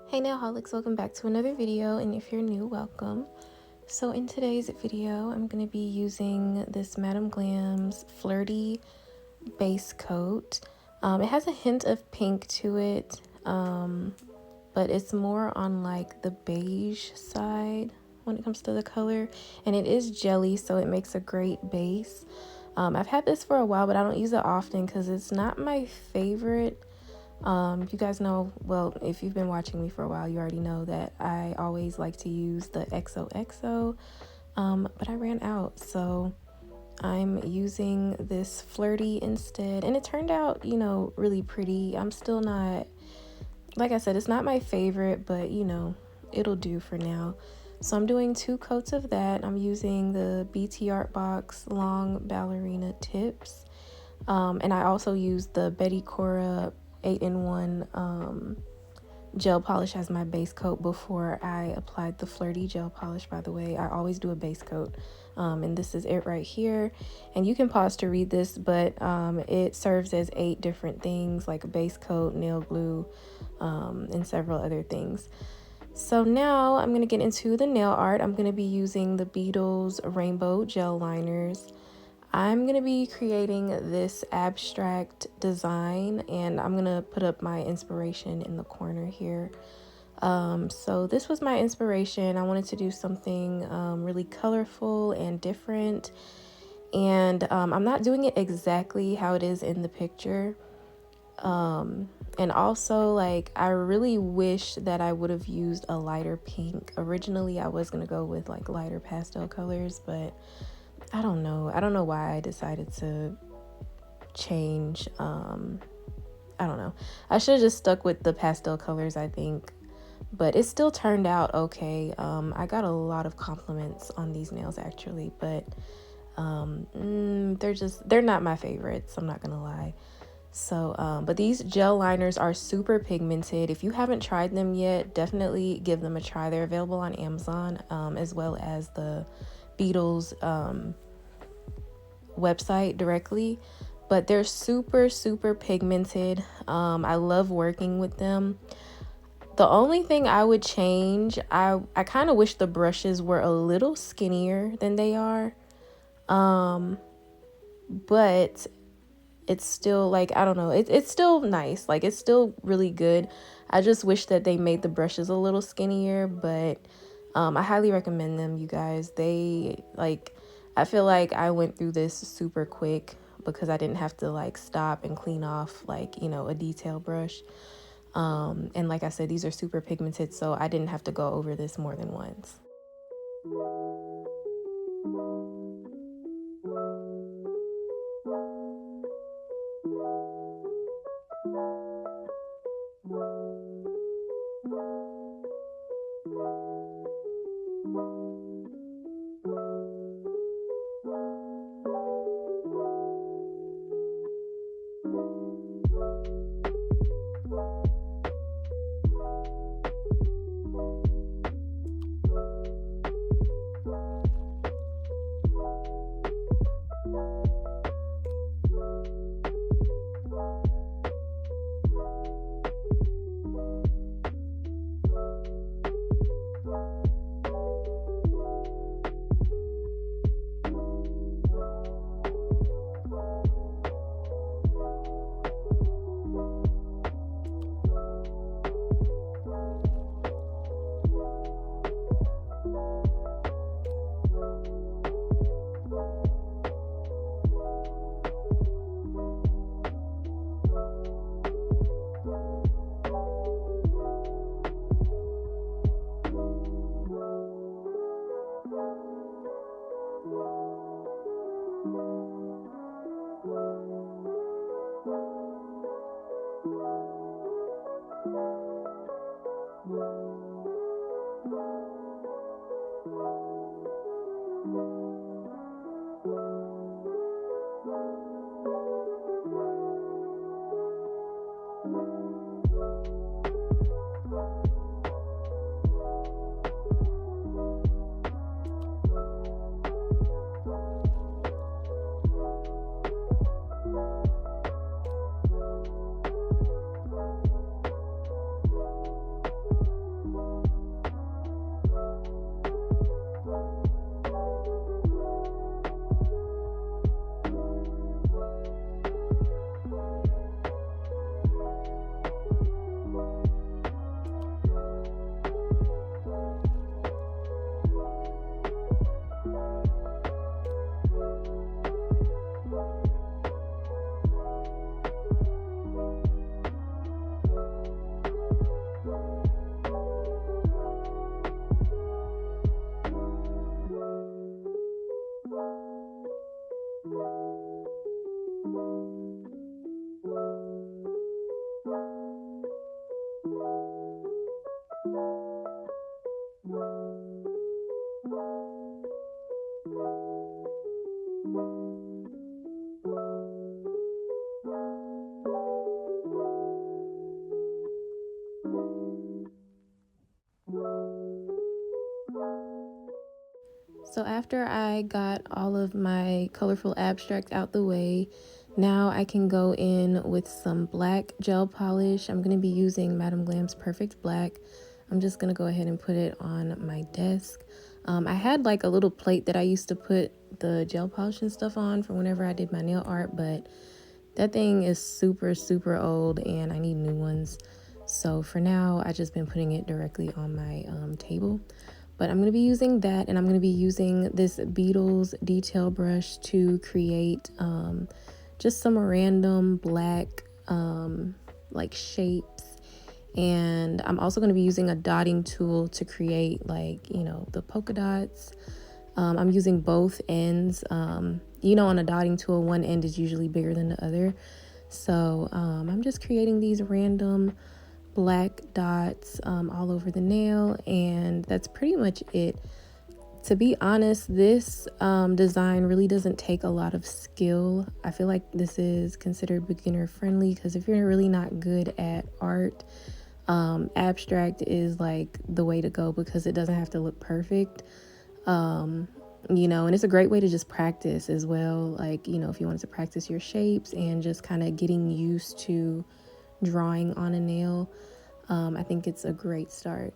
Hey Nailholics, welcome back to another video, and if you're new, welcome. So in today's video, I'm going to be using this Madam Glam's Flirty base coat. It has a hint of pink to it, but it's more on like the beige side when it comes to the color, and it is jelly, so it makes a great base. I've had this for a while, but I don't use it often because it's not my favorite. You guys know, well, if you've been watching me for a while, you already know that I always like to use the XOXO, but I ran out, so I'm using this Flirty instead, and it turned out, you know, really pretty. I'm still not, like I said, it's not my favorite, but you know, it'll do for now. So I'm doing 2 coats of that. I'm using the BT Art Box long ballerina tips, and I also used the Betty Cora 8-in-1 gel polish as my base coat before I applied the Flirty gel polish. By the way, I always do a base coat, and this is it right here. And you can pause to read this, but it serves as 8 different things, like a base coat, nail glue, and several other things. So now I'm going to get into the nail art. I'm going to be using the Beetles rainbow gel liners. I'm going to be creating this abstract design, and I'm going to put up my inspiration in the corner here. So this was my inspiration. I wanted to do something really colorful and different, and I'm not doing it exactly how it is in the picture. And also, like, I really wish that I would have used a lighter pink. Originally, I was going to go with like lighter pastel colors, but I don't know why I decided to change. I don't know. I should have just stuck with the pastel colors, I think. But it still turned out okay. I got a lot of compliments on these nails actually, but they're not my favorites, I'm not gonna lie. So but these gel liners are super pigmented. If you haven't tried them yet, definitely give them a try. They're available on Amazon, as well as the Beetles website directly, but they're super pigmented. I love working with them. The only thing I would change, I kind of wish the brushes were a little skinnier than they are, but it's still like, I don't know, it's still nice, like it's still really good. I just wish that they made the brushes a little skinnier, but I highly recommend them, you guys. They, like, I feel like I went through this super quick because I didn't have to like stop and clean off, like, you know, a detail brush. And like I said, these are super pigmented, so I didn't have to go over this more than once. So after I got all of my colorful abstract out the way, now I can go in with some black gel polish. I'm going to be using Madam Glam's Perfect Black. I'm just going to go ahead and put it on my desk. I had like a little plate that I used to put the gel polish and stuff on for whenever I did my nail art, but that thing is super, super old and I need new ones. So for now, I just been putting it directly on my table. But I'm going to be using that, and I'm going to be using this Beetles detail brush to create just some random black like shapes. And I'm also going to be using a dotting tool to create like, you know, the polka dots. I'm using both ends. You know, on a dotting tool, one end is usually bigger than the other. So I'm just creating these random black dots all over the nail, and that's pretty much it. To be honest, this design really doesn't take a lot of skill. I feel like this is considered beginner friendly because if you're really not good at art, abstract is like the way to go because it doesn't have to look perfect. You know, and it's a great way to just practice as well. Like, you know, if you wanted to practice your shapes and just kind of getting used to drawing on a nail, I think it's a great start.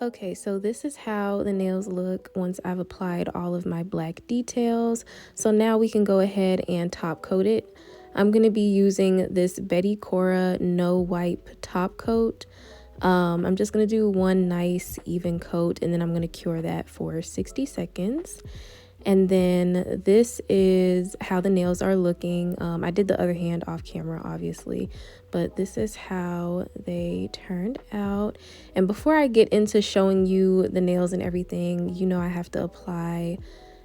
Okay, so this is how the nails look once I've applied all of my black details. So now we can go ahead and top coat it. I'm going to be using this Betty Cora No Wipe top coat. I'm just going to do one nice even coat, and then I'm going to cure that for 60 seconds. And then this is how the nails are looking. I did the other hand off camera, obviously, but this is how they turned out. And before I get into showing you the nails and everything, you know I have to apply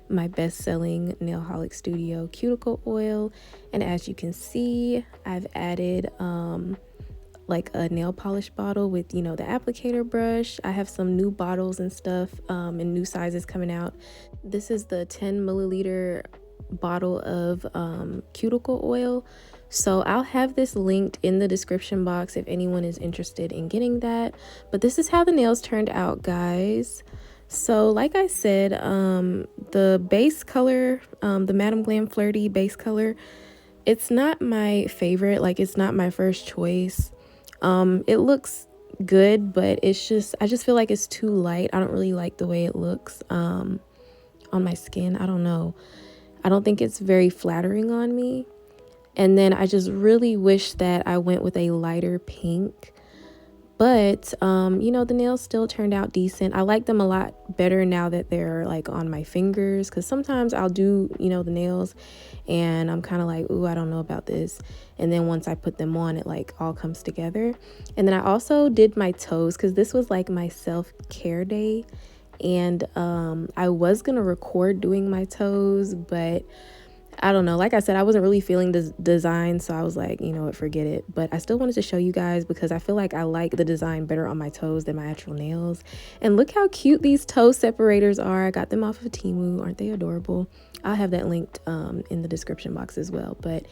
my best-selling NailholicStudio cuticle oil. And as you can see, I've added like a nail polish bottle with, you know, the applicator brush. I have some new bottles and stuff and new sizes coming out. This is the 10 milliliter bottle of cuticle oil. So I'll have this linked in the description box if anyone is interested in getting that. But this is how the nails turned out, guys. So like I said, the base color, the Madam Glam Flirty base color, it's not my favorite. Like, it's not my first choice. It looks good, but it's just, I just feel like it's too light. I don't really like the way it looks on my skin. I don't know. I don't think it's very flattering on me. And then I just really wish that I went with a lighter pink. But, you know, the nails still turned out decent. I like them a lot better now that they're like on my fingers, because sometimes I'll do, you know, the nails and I'm kind of like, ooh, I don't know about this. And then once I put them on, it like all comes together. And then I also did my toes, because this was like my self-care day. And I was gonna record doing my toes, but I don't know, like I said, I wasn't really feeling this design, so I was like, you know what, forget it. But I still wanted to show you guys because I feel like I like the design better on my toes than my actual nails. And look how cute these toe separators are. I got them off of Temu. Aren't they adorable? I'll have that linked in the description box as well. But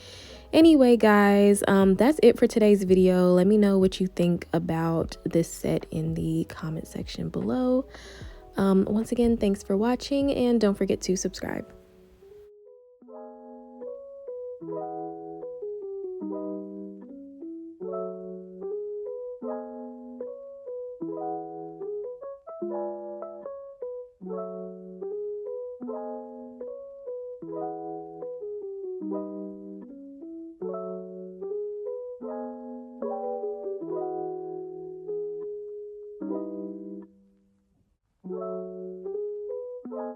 anyway, guys, that's it for today's video. Let me know what you think about this set in the comment section below. Once again, thanks for watching, and don't forget to subscribe.